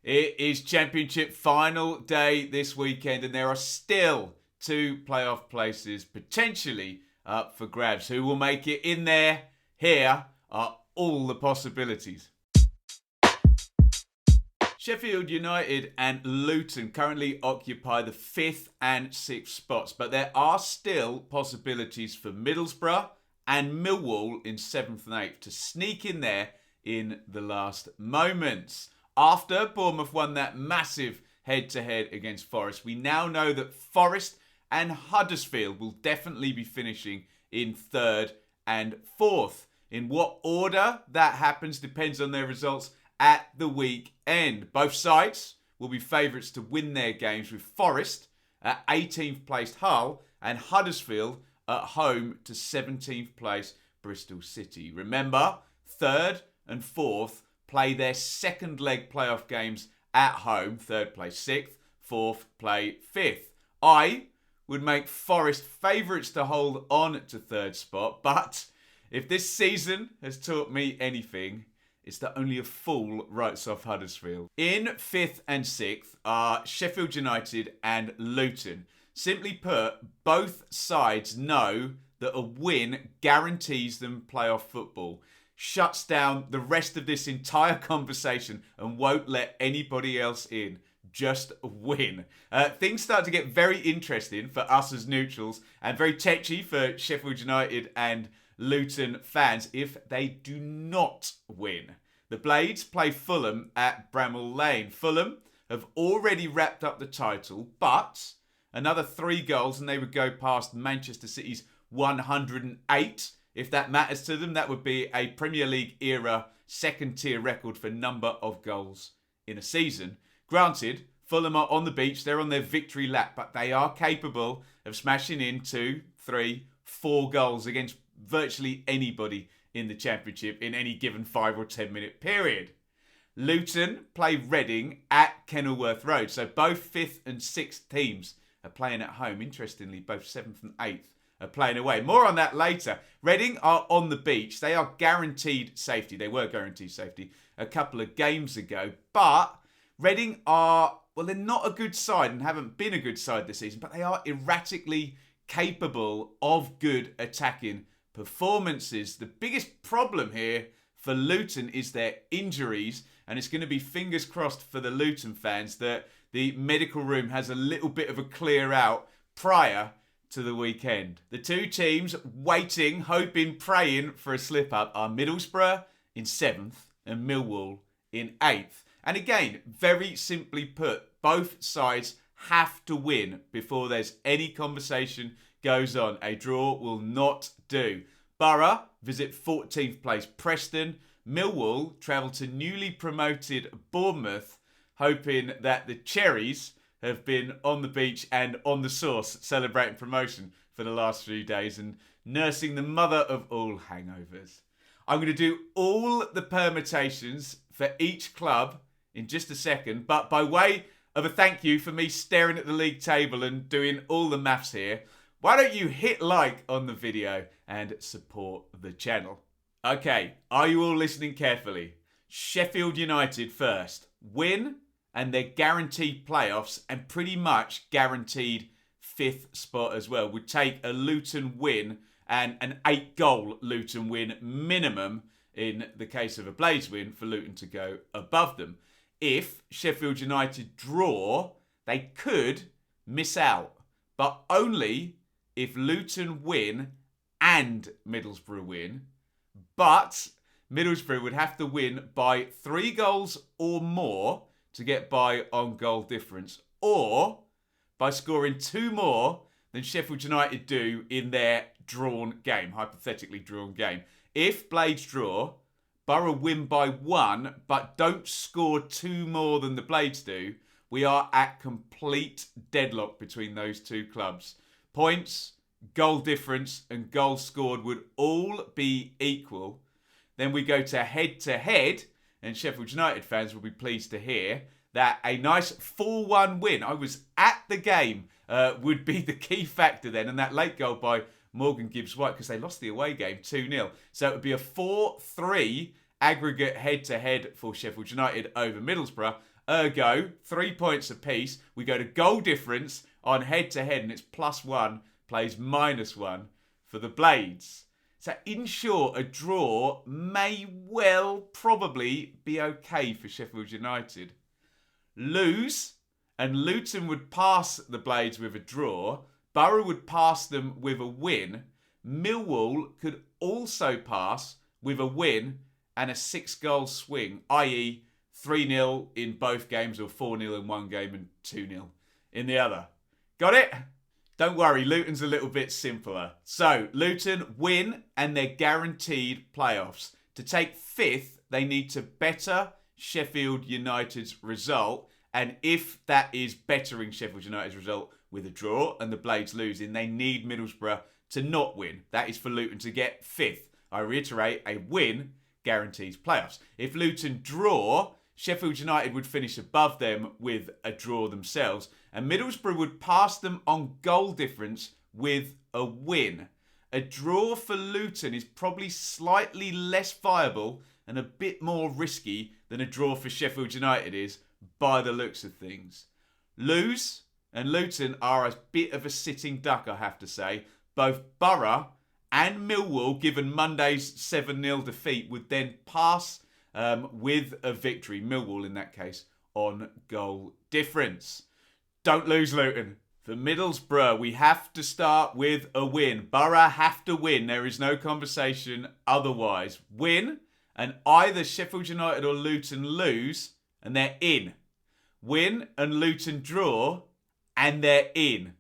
It is Championship final day this weekend, and there are still 2 playoff places potentially up for grabs. Who will make it in there? Here are all the possibilities. Sheffield United and Luton currently occupy the 5th and 6th spots, but there are still possibilities for Middlesbrough and Millwall in 7th and 8th to sneak in there in the last moments. After Bournemouth won that massive head-to-head against Forest, we now know that Forest and Huddersfield will definitely be finishing in 3rd and 4th. In what order that happens depends on their results at the weekend. Both sides will be favourites to win their games, with Forest at 18th placed Hull and Huddersfield at home to 17th place Bristol City. Remember, 3rd and 4th play their second leg playoff games at home. 3rd play 6th, 4th play 5th. I would make Forest favourites to hold on to 3rd spot, but if this season has taught me anything, it's that only a fool writes off Huddersfield. In 5th and 6th are Sheffield United and Luton. Simply put, both sides know that a win guarantees them playoff football, shuts down the rest of this entire conversation and won't let anybody else in. Just win. Things start to get very interesting for us as neutrals and very tetchy for Sheffield United and Luton fans if they do not win. The Blades play Fulham at Bramall Lane. Fulham have already wrapped up the title, but another 3 goals and they would go past Manchester City's 108. If that matters to them, that would be a Premier League era 2nd tier record for number of goals in a season. Granted, Fulham are on the beach, they're on their victory lap, but they are capable of smashing in 2, 3, 4 goals against virtually anybody in the Championship in any given 5 or 10 minute period. Luton play Reading at Kenilworth Road, so both 5th and 6th teams are playing at home. Interestingly, both 7th and 8th are playing away. More on that later. Reading are on the beach. They are guaranteed safety. They were guaranteed safety a couple of games ago. But Reading are, well, they're not a good side and haven't been a good side this season, but they are erratically capable of good attacking performances. The biggest problem here for Luton is their injuries, and it's going to be fingers crossed for the Luton fans that the medical room has a little bit of a clear out prior to the weekend. The 2 teams waiting, hoping, praying for a slip-up are Middlesbrough in 7th and Millwall in 8th. And again, very simply put, both sides have to win before there's any conversation goes on. A draw will not do. Boro visit 14th place Preston. Millwall travel to newly promoted Bournemouth, hoping that the Cherries have been on the beach and on the sauce celebrating promotion for the last few days and nursing the mother of all hangovers. I'm going to do all the permutations for each club in just a second, but by way of a thank you for me staring at the league table and doing all the maths here, why don't you hit like on the video and support the channel? Okay, are you all listening carefully? Sheffield United first. Win and they're guaranteed playoffs and pretty much guaranteed 5th spot as well. Would take a Luton win and an 8-goal Luton win minimum in the case of a Blades win for Luton to go above them. If Sheffield United draw, they could miss out, but only if Luton win and Middlesbrough win. But Middlesbrough would have to win by 3 goals or more to get by on goal difference, or by scoring 2 more than Sheffield United do in their drawn game, hypothetically drawn game. If Blades draw, Boro win by 1, but don't score 2 more than the Blades do, we are at complete deadlock between those 2 clubs. Points, goal difference, and goals scored would all be equal. Then we go to head-to-head, and Sheffield United fans will be pleased to hear that a nice 4-1 win, I was at the game, would be the key factor then, and that late goal by Morgan Gibbs-White, because they lost the away game 2-0. So it would be a 4-3 aggregate head-to-head for Sheffield United over Middlesbrough. Ergo, 3 points apiece. We go to goal difference on head-to-head, and it's +1, plays -1 for the Blades. So in short, a draw may well probably be okay for Sheffield United. Lose, and Luton would pass the Blades with a draw. Boro would pass them with a win. Millwall could also pass with a win and a 6-goal swing, i.e. 3-0 in both games or 4-0 in one game and 2-0 in the other. Got it? Don't worry, Luton's a little bit simpler. So, Luton win and they're guaranteed playoffs. To take 5th, they need to better Sheffield United's result. And if that is bettering Sheffield United's result with a draw and the Blades losing, they need Middlesbrough to not win. That is for Luton to get 5th. I reiterate, a win guarantees playoffs. If Luton draw, Sheffield United would finish above them with a draw themselves, and Middlesbrough would pass them on goal difference with a win. A draw for Luton is probably slightly less viable and a bit more risky than a draw for Sheffield United is, by the looks of things. Lose, and Luton are a bit of a sitting duck, I have to say. Both Boro and Millwall, given Monday's 7-0 defeat, would then pass with a victory. Millwall, in that case, on goal difference. Don't lose, Luton. For Middlesbrough, we have to start with a win. Boro have to win. There is no conversation otherwise. Win, and either Sheffield United or Luton lose, and they're in. Win and Luton draw, and they're in.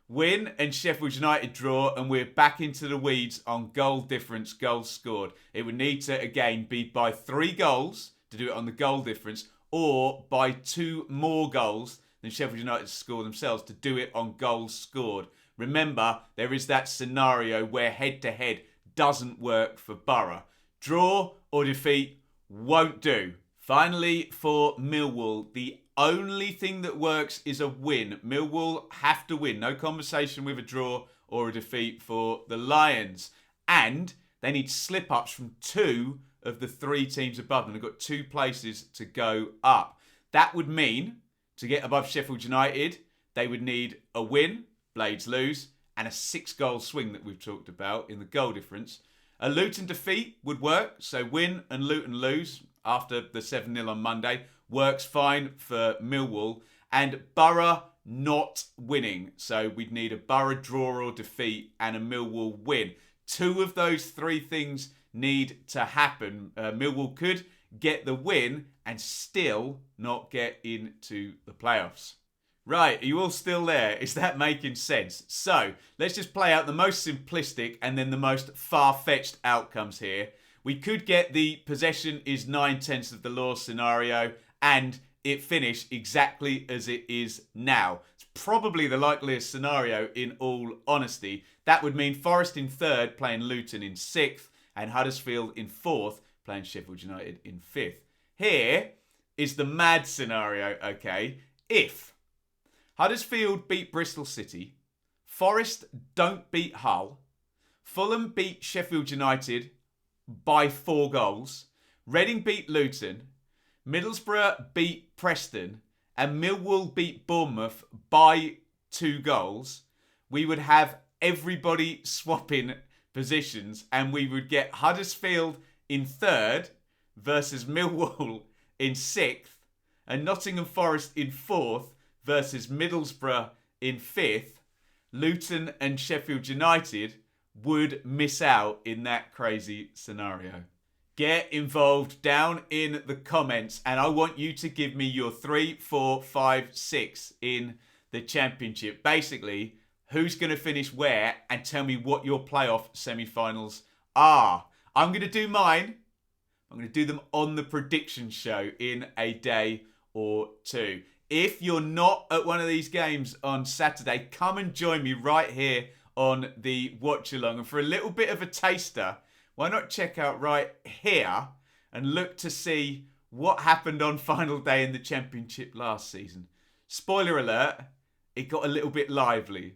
Win and Sheffield United draw, and we're back into the weeds on goal difference, goals scored. It would need to, again, be by 3 goals to do it on the goal difference, or by 2 more goals than Sheffield United score themselves to do it on goals scored. Remember, there is that scenario where head-to-head doesn't work for Boro. Draw or defeat won't do. Finally, for Millwall, the only thing that works is a win. Millwall have to win. No conversation with a draw or a defeat for the Lions. And they need slip-ups from 2 of the 3 teams above them. They've got 2 places to go up. That would mean, to get above Sheffield United, they would need a win, Blades lose, and a 6-goal swing that we've talked about in the goal difference. A Luton defeat would work, so win and Luton lose after the 7-0 on Monday. Works fine for Millwall. And Boro not winning. So we'd need a Boro draw or defeat and a Millwall win. 2 of those 3 things need to happen. Millwall could get the win and still not get into the playoffs. Right, are you all still there? Is that making sense? So, let's just play out the most simplistic and then the most far-fetched outcomes here. We could get the possession is 9/10 of the law scenario and it finish exactly as it is now. It's probably the likeliest scenario in all honesty. That would mean Forest in 3rd, playing Luton in 6th, and Huddersfield in 4th, playing Sheffield United in 5th. Here is the mad scenario, okay? If Huddersfield beat Bristol City, Forest don't beat Hull, Fulham beat Sheffield United by 4 goals, Reading beat Luton, Middlesbrough beat Preston, and Millwall beat Bournemouth by 2 goals, we would have everybody swapping positions and we would get Huddersfield in 3rd versus Millwall in 6th and Nottingham Forest in 4th versus Middlesbrough in 5th. Luton and Sheffield United would miss out in that crazy scenario. Get involved down in the comments and I want you to give me your 3, 4, 5, 6 in the championship. Basically, who's going to finish where and tell me what your playoff semi-finals are. I'm going to do mine. I'm going to do them on the prediction show in a day or 2. If you're not at one of these games on Saturday, come and join me right here on the watch along. And for a little bit of a taster, why not check out right here and look to see what happened on final day in the championship last season. Spoiler alert, it got a little bit lively.